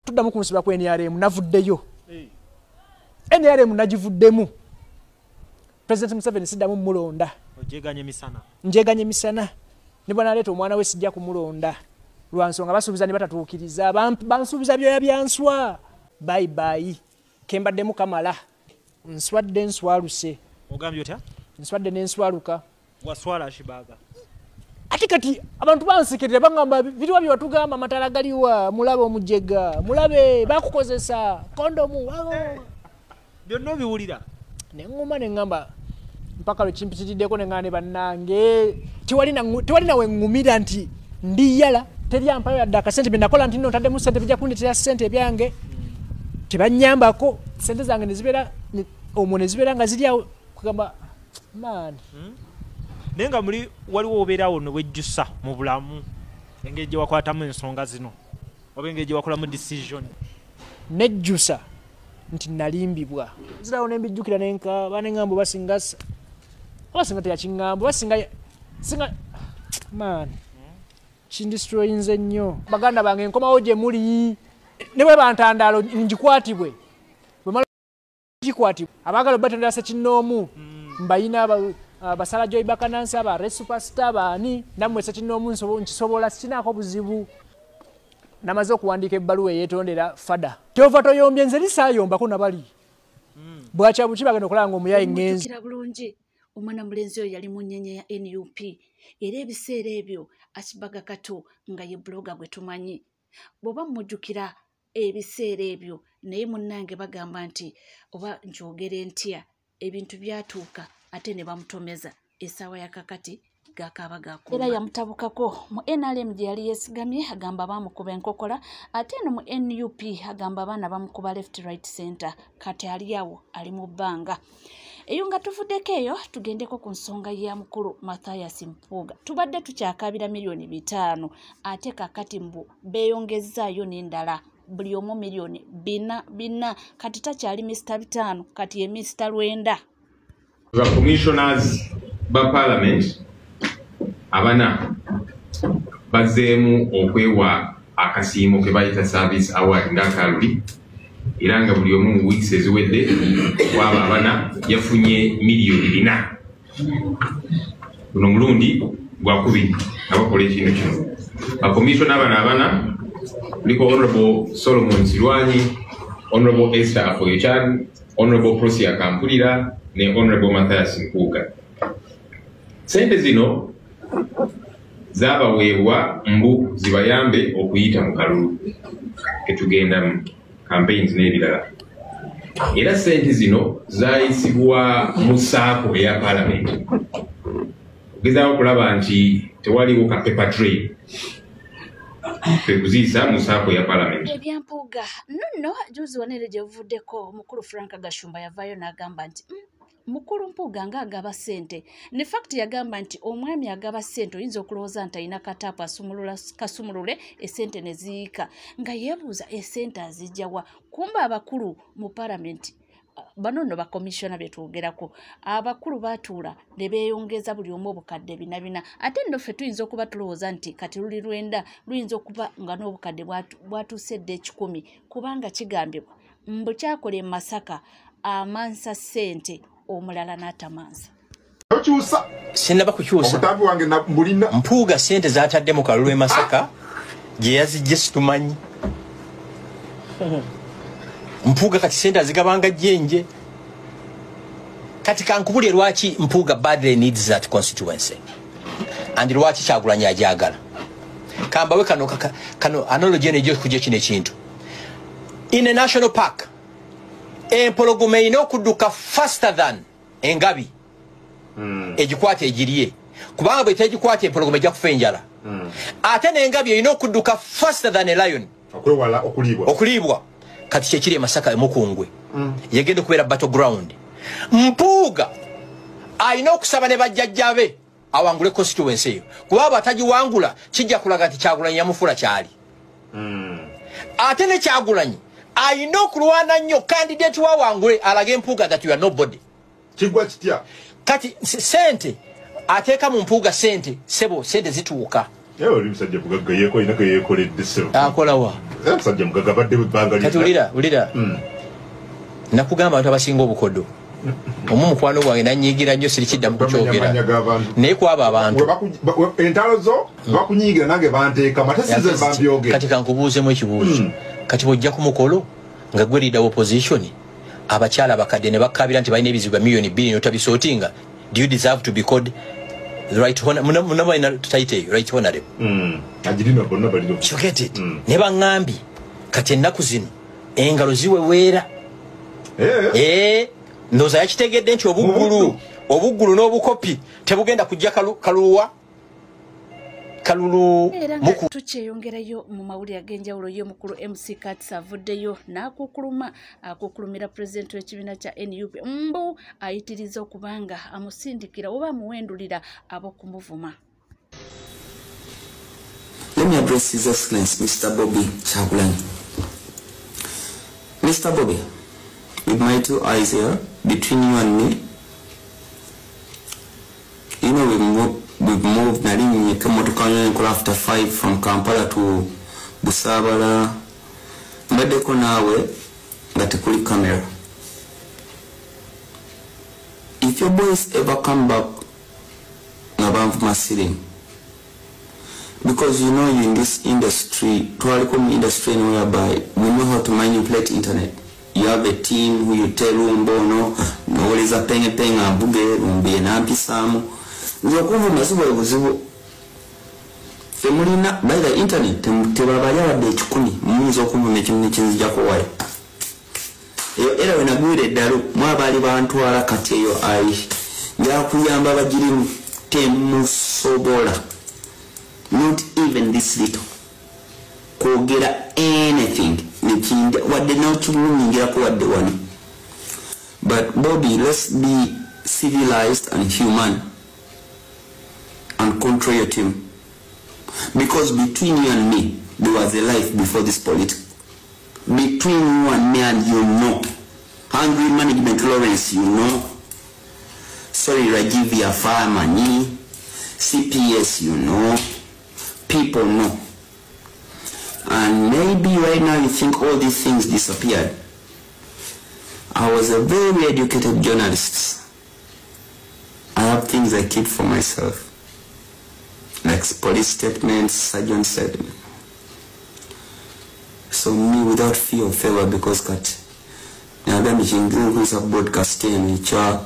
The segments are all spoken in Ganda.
tuddamu kunsiba ku NRM navuddeyo NRM nagivuddemu President Museveni siddamu mulonda njeganye misana ne bwana leto omwana we sijja kumulonda lwansonga basuubiza ne batatuukiriza bansuubiza byoya byanswa bye kembaddemu kamala nswadde nswaluse ogambye otya nswadde n'enswaluka waswala shibaga ati kati abantu bansekerera bangamba biriwa byatugamba amatala galiwa mulabe omujega mulabe bakukozesa kondomu byonna biwulira nengoma nengamba mpaka lwe kimpitiddeko nengane bannange tiwali nawe ngumira nti ndiyala teri ampayo yadde akasente byenakola nti nno taddemu sente bijja kundetera sente byange tebanyambako sente zange nezibeera omwo nezibeera nga ziryawo kugamba man naye nga muli waliwo obeerawo newejjusa mu bulamu engeri gye wakwatamu ensonga zino oba engeri gye wakolamu decision nejjusa nti nalimbibwa zirawo nembijjukira nenkaba neŋŋambo basinga teyakiŋŋambo basinga man kindistroyinze nnyo baganda bange nkomawo gye muli ne bwe bantandaalo ngikwatibwe gikwatibwe abaagala obatendera Ssekinnoomu mbayina basala Joy Bakanansi aba Superstar baani nammwe Ssekinnoomu nkisobola sikinaako buzibu namaze okuwandiika ebbaluwa eyeetondera fada tyova toyombye nze lisaayombako nabali bwakya buki bagenda okulaba nga omuyayi ŋŋenzi bulungi omwana mulenzi oyo yali mu nnyenye ya NUP era ebiseera ebyo Akibaga Kato nga ye bloga gwe tumanyi bw'oba mujjukira ebiseera ebyo naye munnange bagamba nti oba nkyogere ntya ebintu byatuuka ate ne bamutomeza essaawa yakakati gakaba gakuba era yamutabukako mu NRM gye yali yeesigamye agamba bamukuba enkokola ate no mu NUP agamba abaana bamukuba left right center kati ali awo ali mu bbanga eyo nga tuvuddeko eyo tugendeko ku nsonga ya mukulu Mathias Mpuuga tubadde tukyakabira milioni 5 ate kakati mbu beeyongezaayo n'endala buli omu milioni 4 kati takyali Mr. 5 kati ye Mr. 9 The commissioners ba parliament abana bazeemu okwewa akasiimo ke bayita service award ng'akaluli era nga buli omu mu wiiki eziwedde waba abana yafunye miliyoni 4 guno omulundi gwakubiri abakola ekintu kino bakomishona abana kuliko Honorable Solomon Sirwanyi, Honorable Esther Afoyechan, Honorable Prosia Kampulira ne Honorable Mathias Mpuuga. Sente zino zabaweebwa mbu zibayambe okuyita mu kalulu ketugenda mu campaigns n'ebirala. Era sente zino zayisibwa mu saako eya parliament. Ogezaawo okulaba nti tewaliwo ka paper trail kuzisa mu saako ya parliament. Ebyampuuga nno juzi wanere gye buvuddeko mukulu Frank Gashumba yavaayo n'agamba nti mukulu Mpuuga ng'agaba ssente ne fact yagamba nti omwami agaba ssente oyinza okulowooza nti alina kataapu kasumulule essente ne ziyiika nga yeebuuza essente azijjawa kumba abakulu mu parliament bano nno bakomishona betwogerako abakulu batuula ne beeyongeza buli omu obukadde 4 ate nno ffe tuyinza okuba tulowooza nti kati luli 9 luyinza okuba nga n'obukadde bwatuusedde 10 kubanga kigambibwa mbu kyakola e Masaka amansa ssente omulala n'atamansa. Sinaba kukyusa Mpuuga ssente zaatadde mu kalulu e Masaka gye yazijje situmanyi. Mpuuga kati ssente azigabanga jjenje. Kati kankubulye lwaki Mpuuga badly needs that constituency and lwaki Kyagulanyi ajagala. Kambawe kano analogy nejo kujja kino ekintu. In a national park empologoma ino kudduka faster than engabi egikwate egiriye kubanga bwe tegikwate empologoma ejja kufa enjala ate n'engabi ino kudduka faster than a lion okwewala okulibwa kati kyekiri e Masaka emukungwe yegenda okubeera battleground. Mpuuga alina okusaba ne bajjajjabe awangule constituency eyo kuba batagiwangula kijja kulaga nti Kyagulanyi yamufula kyali ate ne Kyagulanyi alina okulwana nnyo candidate wawangule alage Mpuuga that you are nobody. Kigwa kitya kati sente ateeka mu Mpuuga sente sebo sente zituuka oli musajja mugagga yeko inako yekoledde sebo akolawa musajja mugagga badde banga kati ulira nakugamba abantu abasinga obukodo omukwano gwange nanyigira nnyo sirikiddamu kukyogera naye kwaba abantu entalo zo bakunyigira nange banteeka matasize bambyogera kati kankubuuzemu ekibuuzo kati bwojja ku mukolo nga gwe leader opposition abakyala abakadde ne bakabira nti balina ebizibu bya miliyoni 2 notabisootinga. Do you deserve to be called the right honor? Munamaina title right honorable. Ajirina bonna balino. You get it? Ne bangambi kati ennaku zino engalo ziweweera. Ndoza yakitegedde nti obuggulu n'obukopi tebugenda kujja kalulu muku tukyeyongerayo mu mawulire ag'enjawulo y'omukulu MC Kats avuddeyo n'akukulumira pulezidenti w'ekibiina kya NUP mbu ayitiriza okubanga amusindikira oba amuwendulira ab'okumuvuma. Let me address His Excellency Mr. Bobby Kyagulanyi. Mr. Bobby, with my 2 eyes here, between you and me, you know we've moved Nalini Kamotukanyo after 5 from Kampala to Busabala. Mbadeko nawe ngatekuli camera. If your boys ever come back Nabamvu Masiri, because you know you in this industry, telecom industry whereby we know how to manipulate internet. You have a team who you tell umbono no waliza penge abuge umbe na mpisamu nzokuvu masibo ebuzibu femulina by the internet tebabali abadde 10 muyinza okuvuma ekintu nekinzija kuwaya eyo era wenagwire eddalo mwabali bantwala kati eyo ayi njakuyamba bagirimu temusobola not even this little kwogera anything nikinda wadde n'okimunyingira ku wadde wano. But Bobby, let's be civilized and human and control your team, because between you and me there was a life before this politics. Between you and me, and you know, Hungry Management Lawrence, you know, sorry Rajivia Farmani, CPS, you know, people know. And maybe right now you think all these things disappeared. I was a very educated journalist. I have things I keep for myself, like police statements, sergeant statements. So me, without fear of favor, because kat nagamba chinguza broadcasting cha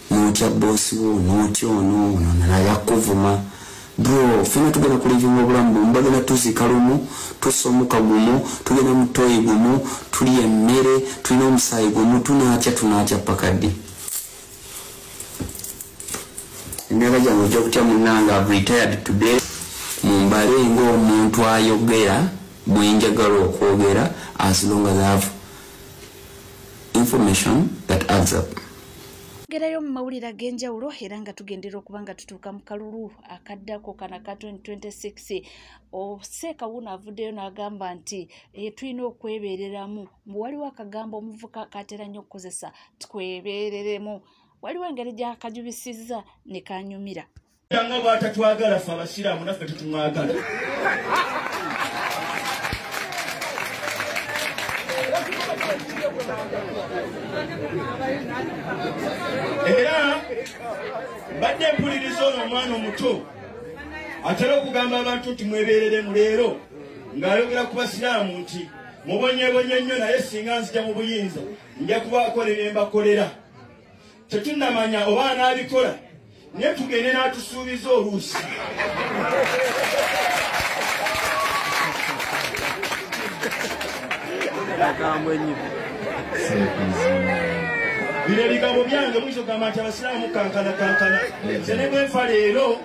mucha boss wo no na yakuvuma. Bro, fina tugenda kulivinga obulamu mbagenda tuzikalumu tusomuka gumu tugenda mutoyi gumu tuli emmere tulina omusayi gumu tunatya pakaddi. Emyaka gyange ojja kutya munnanga I've retired today. Mumbale ng'omuntu ayogera bwenjagala okwogera as long as I have information that adds up. Gerayo mu mawulire ag'enjawulo era nga tugendera okuba nga tutuuka mu kalulu akaddako kana ka 2026. Seeka wuno avuddeyo n'agamba nti tulina okwebeereramu. Waliwo akagambo omuvuka katera nnyo okukozesa twebeereremu. Waliwo engeri gy'akajubisizza ne kanyumira. Nga bw'atatwagala ffe abasiraamu naffe tetumwagala. Era badde mpuliriza ono omwana omuto atera okugamba abantu nti mwebeereremu leero ng'ayogera ku basiraamu nti mubonyebonye nnyo naye singa nzija mu buyinza nja kubakolera embakolera. Tetunnamanya oba anaabikola naye tugende n'atusuubiza oluusi. Bino ebigambo byange muyinza okugamba nti abasiraamu kankana. Nze ne bwe nfa leero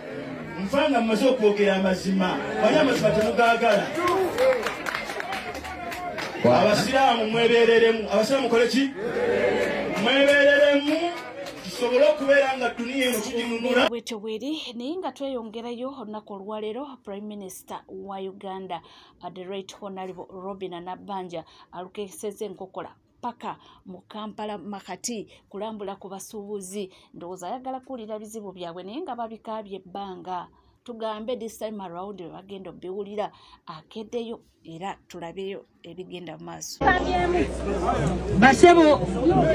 nfa nga mmaze okwogera amazima. Wali amazima temugaagala. Abasiraamu mwebeereremu. Abasiraamu mukole ki? Mwebeereremu. Tusobole okubeera nga duniya eno tuginunula. Bwetyo bweri naye nga tweyongerayo olunaku olwaleero Prime Minister wa Uganda the Right Honorable Robin Nabbanja alukeesezza enkokola paka mu Kampala makati kulambula ku basuubuzi. Ndowooza ayagala kuwulira bizibu byabwe naye nga babikaabye ebbanga. tugambe this time around bagenda biwulira akeddeyo era tulabeyo ebigenda maaso. Basebo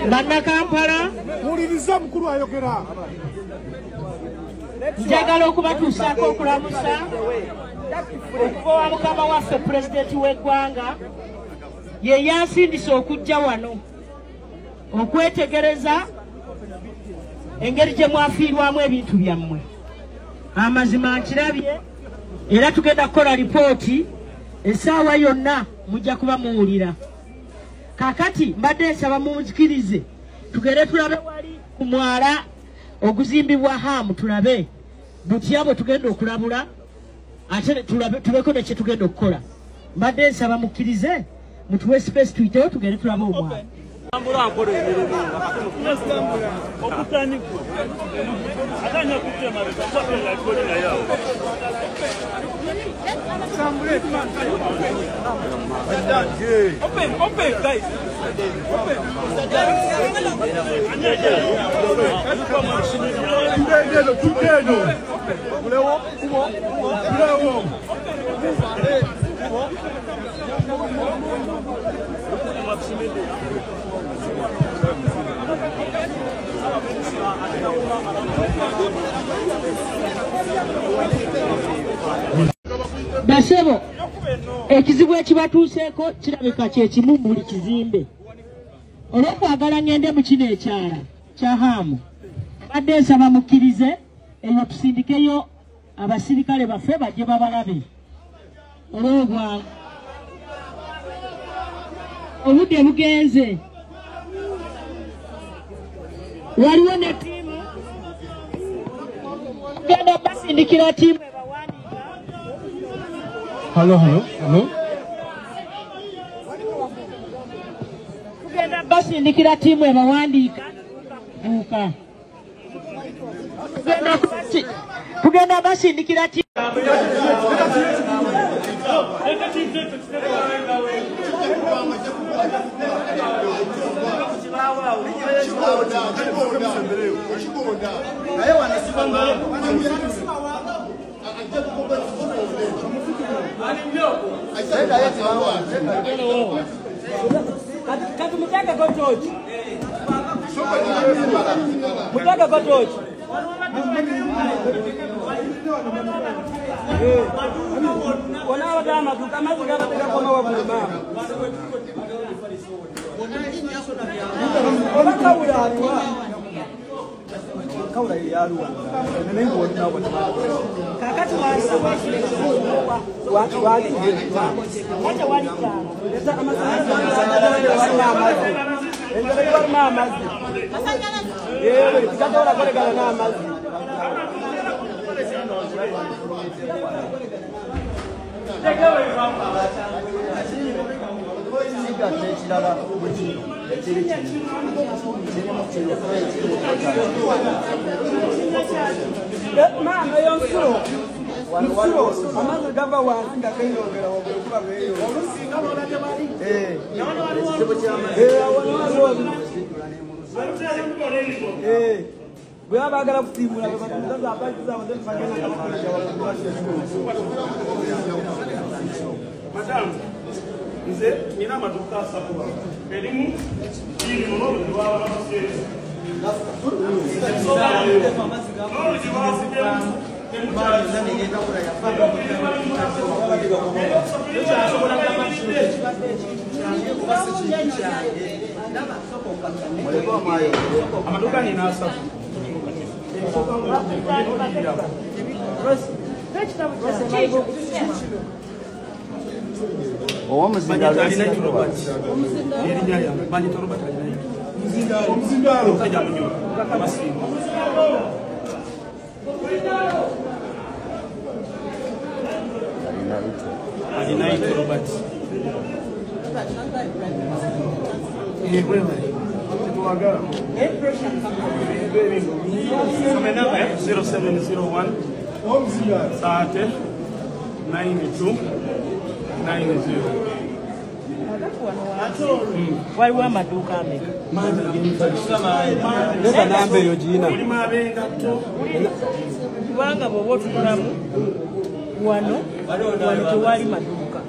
bannakampala muliriza mukulu ayogera njagala okubatuusaako okulamusa okuva wa mukama waffe pulezidenti w'eggwanga ye yansindisa okujja wano okwetegereza engeri gye mwafiirwamu ebintu byammwe. Amazima nkirabye era tugenda kukola lipooti essaawa yonna mujja kuba muwulira. Kakati mbadde nsaba munzikirize tugende tulabe wali ku mwala oguzimbibwa Hamu, tulabe butya bwe tugenda okulabula ate tubeko ne kye tugenda okukola. Mbadde nsaba mukkirize mutuwe space tuyitewo tugende tulabe omwala. Open, guys. Basebo ekizibu ekibatuuseeko kirabika kye kimu buli kizimbe. Olw'okwagala ngende mu kino ekyala kya Hamu badde nsaba mukkirize eyo tusindikeyo abasirikale baffe bajje babalabe olw'obwangu. Obudde bugenze waliwo ne tiimu tugenda basindikira tiimu ebawandiika. Hello. Tugenda basindikira tiimu ebawandiika buuka. Tugenda basindikira tiimu Madam, nze nina amaduka asatu erimu iri muno lwa amaduka nina asatu waliwo amaduuka ameka leka namba eyo gina kubanga bw'oba otunulamu wano tewali maduuka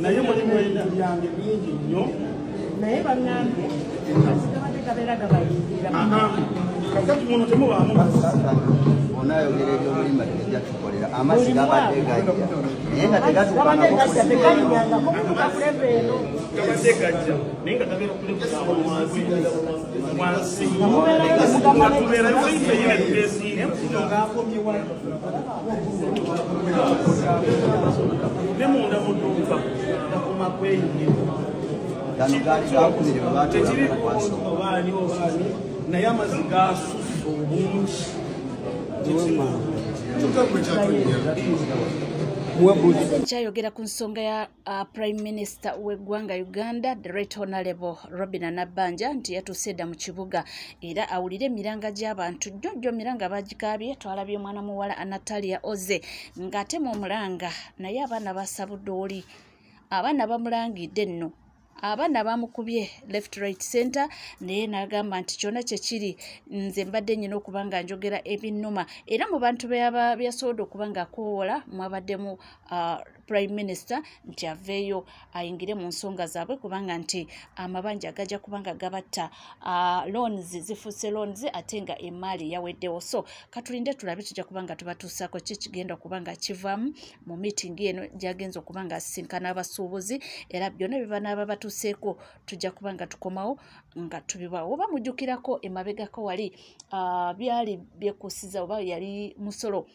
naye mulimu ebintu byange bingi nnyo naye bannange gabeera gabayingira kakati muno temubaamu onayogera ebyobulima tegejja tukolera amazzi gabadde gajja naye nga tegatukangako gabadde gajja naye nga tabeera okulebuzaabo mwansi nga tubeerayo weyiyeyire tubeesiire ne munda mu dduuka gakoma kweyingira tekiriobaani naye amazzi gasusse obungi kyayogera ku nsonga ya prime minister w'eggwanga Uganda the right honorable Robinah Nabbanja nti yatuuse edda mu kibuga era awulire emiranga gy'abantu jjojjo miranga bagikaabye twalabye omwana muwala Anatalia Oze ng'atema omulanga naye abaana basabudde oli abaana bamulangidde nno abaana bamukubye left right center naye n'agamba nti kyonna kyekiri nze mbadde nnyina okuba nga njogera ebinnuma era mu bantu byasobodde okuba nga akoowola mwabaddemu prime minister nti aveeyo ayingire mu nsonga zaabwe kubanga nti amabanja gajja kubanga gabatta loans zifuuse loans ate nga emaali yaweddewo so katulinde tulabe tujja kubanga tubatuusaako ki kigenda kubanga kivaamu mu meeting eno gyagenza okubanga asisinkana abasuubuzi era byonna bibanaaba batuuseeko tujja kubanga tukomawo nga tubibawo oba mujjukirako emabegako wali byali byekuusiza oba yali musolo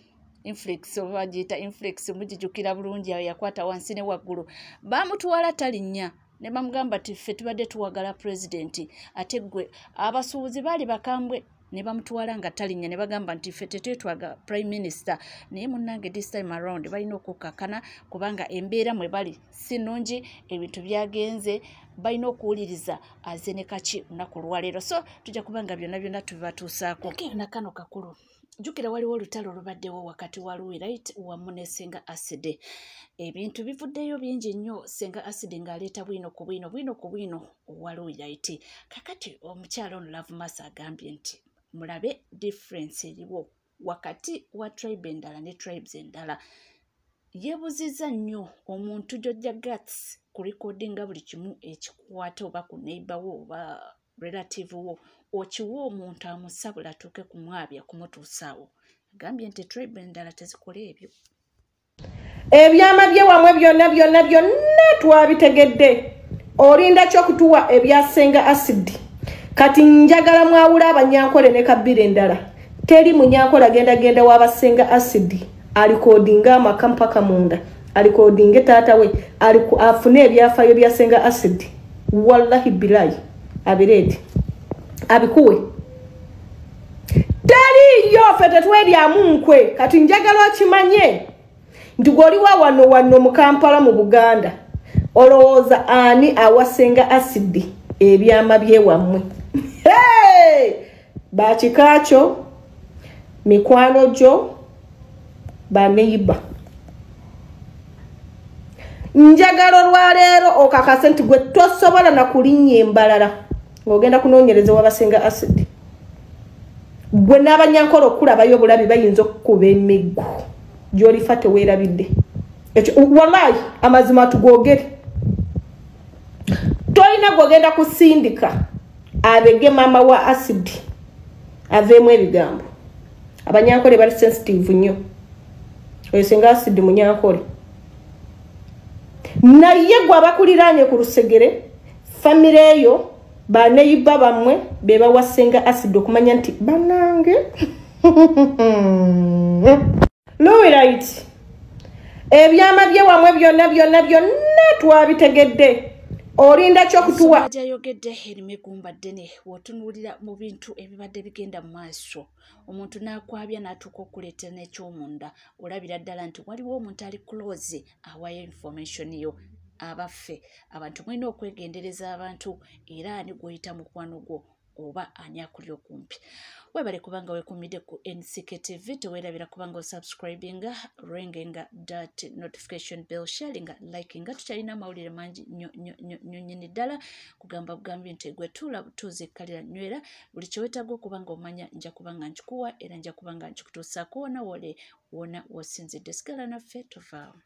inflex oba giyita inflex mugijjukira bulungi ayo yakwata wansi ne waggulu bamutwala talinnya ne bamugamba ti ffe tubadde tuwagala pulezidenti ate ggwe abasuubuzi baali bakambwe ne bamutwala nga talinnya ne bagamba nti ffe tetwetwaga prime minister naye munnange this time around balina okukkakana kubanga embeera mwe bali si nnungi ebintu byagenze balina okuwuliriza aze ne kaki lunaku lwaleero so tujja kubanga byonna tubibatuusaako na kano kakulu jukira waliwo olutalo olubaddewo wakati wa Luwirite wamu ne Ssenga Acid ebintu bivuddeyo bingi nnyo Ssenga Acid ng'aleeta bwino ku bwino wa Luwirite kakati omukyala ono Love Masa agambye nti mulabe difference eriwo wakati wa tribe endala ne tribes endala yeebuzizza nnyo omuntu jojja guts ku recordinga buli kimu ekikwata oba ku neighbor wo oba relative wo okiwa omuntu amusabula atuuke kumwabya kumutuusaawo agambye nti tribe endala tezikola ebyo ebyama byewamwe byonna twabitegedde olinda ky'okutuwa ebya Ssenga Acid kati njagala mwawula abanyankole ne Kabira endala teri munyankola genda w'Abasenga Acid alikodinga amaka mpaka munda alikodinga taata we afune ebyafaayo bya Ssenga Acid wallahi bilayi abiredi abikuwe taliyo ffe tetweryamu nkwe kati njagala okimanye nti gw'oliwa wano mu Kampala mu Buganda olowooza ani awa Ssenga Acid ebyama byewammwe bakikakyo mikwano gyo baneiba njagala olwaleero okakase nti gwe tosobola na kulinnya embalala ng'ogenda kunoonyereza w'Abasenga Acid gwe n'abanyankole okulabayo obulabi bayinza okukuba emiggu gy'olifa teweerabidde ekyo wallahi amazima tugogere tolina gw'ogenda kusindika abege mama wa Acid aveemu ebigambo abanyankole bali sensitive nnyo oyo Ssenga Acid munyankole naye gwe abakuliraanye ku lusegere famire eyo baneiba bamwe beba wa Ssenga Acid okumanya nti banange Luwirite ebyama byewamwe byonna twabitegedde olinda kyokutuwa gyayogedde erimu egumba ddene w'otunuulira mu bintu ebibadde bigenda mu maaso omuntu n'akwabya n'atuuka okuleetera n'ekyomunda olabira ddala nti waliwo omuntu ali close awayo information yo abaffe abantu mulina okwegendereza abantu era ani gw'oyita mukwano gwo oba ani akuli okumpi webale kubanga wekumidde ku NCK TV teweerabira kubanga osubscribinga ringinga that notification bell sharinga likinga tukyalina amawulire mangi nyonyini ddala kugamba bugambye nti gwe tuzikkalira nywera buli kyewetaaga okubanga omanya nja kubanga nkikuwa era nja kubanga nkikutuusaako wona wole wona wosinzidde sigala naffe tuvaawo